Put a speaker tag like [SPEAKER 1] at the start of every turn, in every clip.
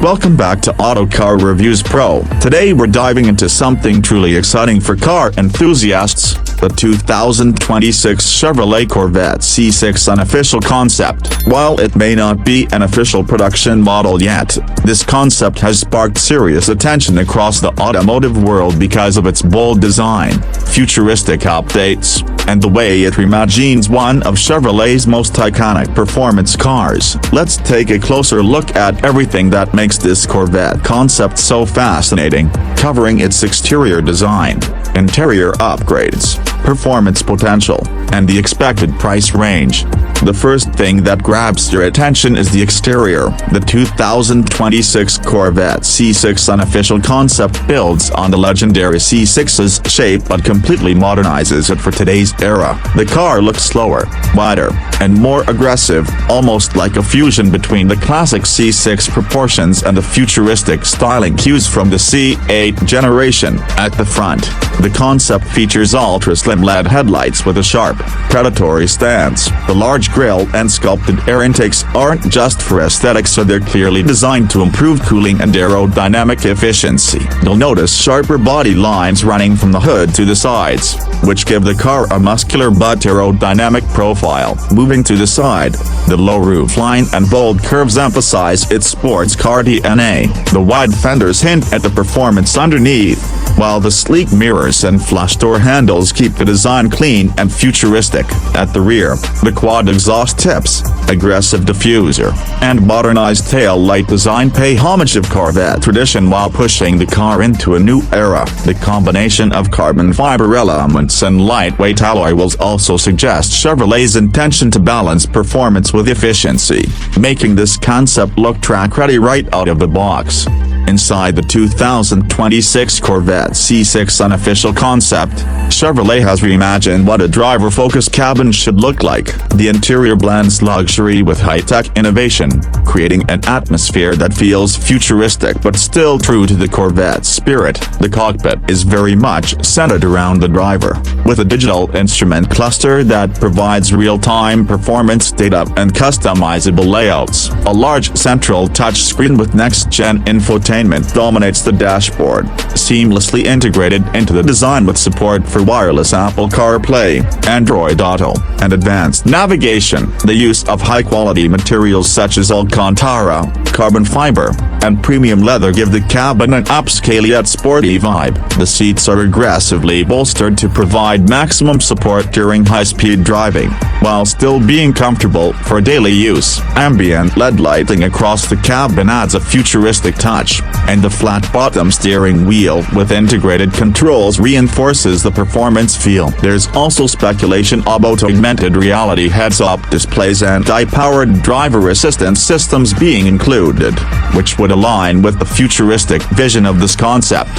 [SPEAKER 1] Welcome back to Autocar Reviews Pro. Today we're diving into something truly exciting for car enthusiasts, the 2026 Chevrolet Corvette C6 unofficial concept. While it may not be an official production model yet, this concept has sparked serious attention across the automotive world because of its bold design, futuristic updates, and the way it reimagines one of Chevrolet's most iconic performance cars. Let's take a closer look at everything that makes this Corvette concept so fascinating, covering its exterior design, interior upgrades, performance potential, and the expected price range. The first thing that grabs your attention is the exterior. The 2026 Corvette C6 unofficial concept builds on the legendary C6's shape but completely modernizes it for today's era. The car looks slower, wider, and more aggressive, almost like a fusion between the classic C6 proportions and the futuristic styling cues from the C8 generation. At the front, the concept features ultra-slim LED headlights with a sharp, predatory stance. The large grille and sculpted air intakes aren't just for aesthetics, so they're clearly designed to improve cooling and aerodynamic efficiency. You'll notice sharper body lines running from the hood to the sides, which give the car a muscular but aerodynamic profile. Moving to the side, the low roofline and bold curves emphasize its sports car DNA. The wide fenders hint at the performance underneath, while the sleek mirrors and flush door handles keep the design clean and futuristic. At the rear, the quad exhaust tips, aggressive diffuser, and modernized tail light design pay homage of Corvette tradition while pushing the car into a new era. The combination of carbon fiber elements and lightweight alloy wheels also suggest Chevrolet's intention to balance performance with efficiency, making this concept look track-ready right out of the box. Inside the 2026 Corvette C6 unofficial concept, Chevrolet has reimagined what a driver-focused cabin should look like. The interior blends luxury with high-tech innovation, creating an atmosphere that feels futuristic but still true to the Corvette's spirit. The cockpit is very much centered around the driver, with a digital instrument cluster that provides real-time performance data and customizable layouts. A large central touchscreen with next-gen infotainment dominates the dashboard, seamlessly integrated into the design with support for wireless Apple CarPlay, Android Auto, and advanced navigation. The use of high-quality materials such as Alcantara, carbon fiber, and premium leather give the cabin an upscale yet sporty vibe. The seats are aggressively bolstered to provide maximum support during high-speed driving, while still being comfortable for daily use. Ambient LED lighting across the cabin adds a futuristic touch, and the flat-bottom steering wheel with integrated controls reinforces the performance feel. There's also speculation about augmented reality heads-up displays and AI-powered driver assistance systems being included, which would align with the futuristic vision of this concept.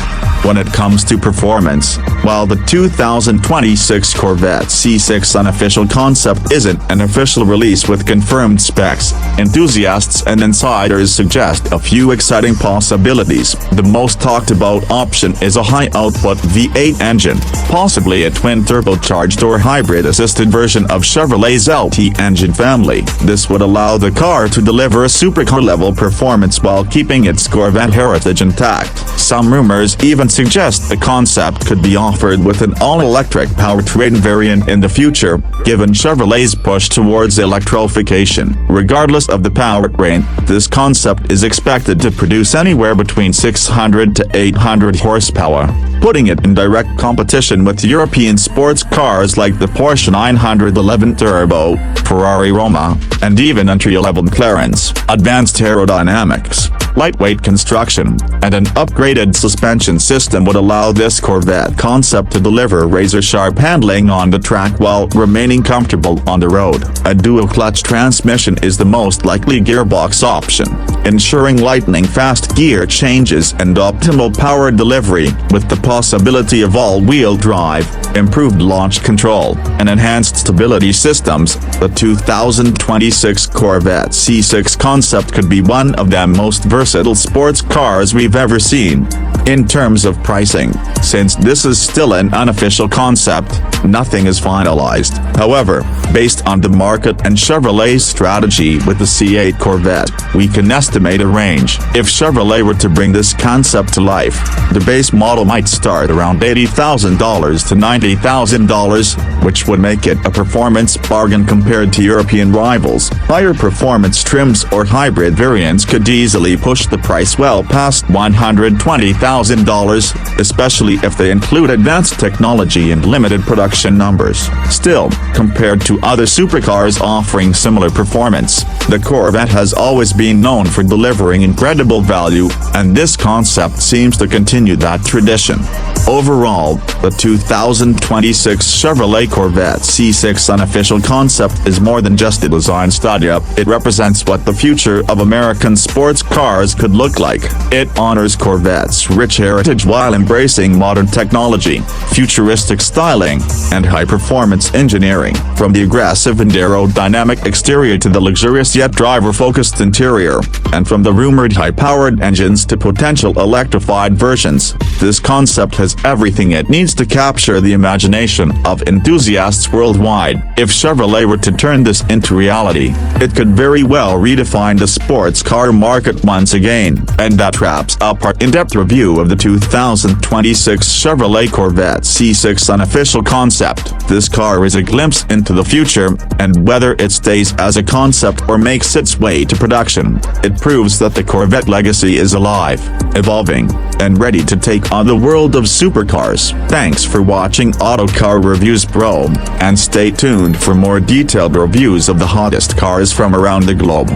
[SPEAKER 1] When it comes to performance, while the 2026 Corvette C6 unofficial concept isn't an official release with confirmed specs, enthusiasts and insiders suggest a few exciting possibilities. The most talked about option is a high-output V8 engine, possibly a twin-turbocharged or hybrid-assisted version of Chevrolet's LT engine family. This would allow the car to deliver a supercar-level performance while keeping its Corvette heritage intact. Some rumors even suggest the concept could be offered with an all-electric powertrain variant in the future, given Chevrolet's push towards electrification. Regardless of the powertrain, this concept is expected to produce anywhere between 600 to 800 horsepower, putting it in direct competition with European sports cars like the Porsche 911 Turbo, Ferrari Roma, and even entry-level McLaren's. Advanced aerodynamics, lightweight construction, and an upgraded suspension system would allow this Corvette concept to deliver razor-sharp handling on the track while remaining comfortable on the road. A dual-clutch transmission is the most likely gearbox option, ensuring lightning-fast gear changes and optimal power delivery, with the possibility of all-wheel drive, improved launch control, and enhanced stability systems. The 2026 Corvette C6 concept could be one of the most versatile versatile sports cars we've ever seen. In terms of pricing, since this is still an unofficial concept, nothing is finalized. However, based on the market and Chevrolet's strategy with the C8 Corvette, we can estimate a range. If Chevrolet were to bring this concept to life, the base model might start around $80,000 to $90,000, which would make it a performance bargain compared to European rivals. Higher performance trims or hybrid variants could easily push the price well past $120,000, especially if they include advanced technology and limited production numbers. Still, compared to other supercars offering similar performance, the Corvette has always been known for delivering incredible value, and this concept seems to continue that tradition. Overall, the 2026 Chevrolet Corvette C6 unofficial concept is more than just a design study. It represents what the future of American sports cars could look like. It honors Corvette's rich heritage while embracing modern technology, futuristic styling, and high-performance engineering. From the aggressive and aerodynamic exterior to the luxurious yet driver-focused interior, and from the rumored high-powered engines to potential electrified versions, this concept has everything it needs to capture the imagination of enthusiasts worldwide. If Chevrolet were to turn this into reality, it could very well redefine the sports car market once again. And that wraps up our in-depth review of the 2026 Chevrolet Corvette C6 unofficial concept. This car is a glimpse into the future, and whether it stays as a concept or makes its way to production, it proves that the Corvette legacy is alive, evolving, and ready to take on the world of supercars. Thanks for watching Autocar Reviews Pro, and stay tuned for more detailed reviews of the hottest cars from around the globe.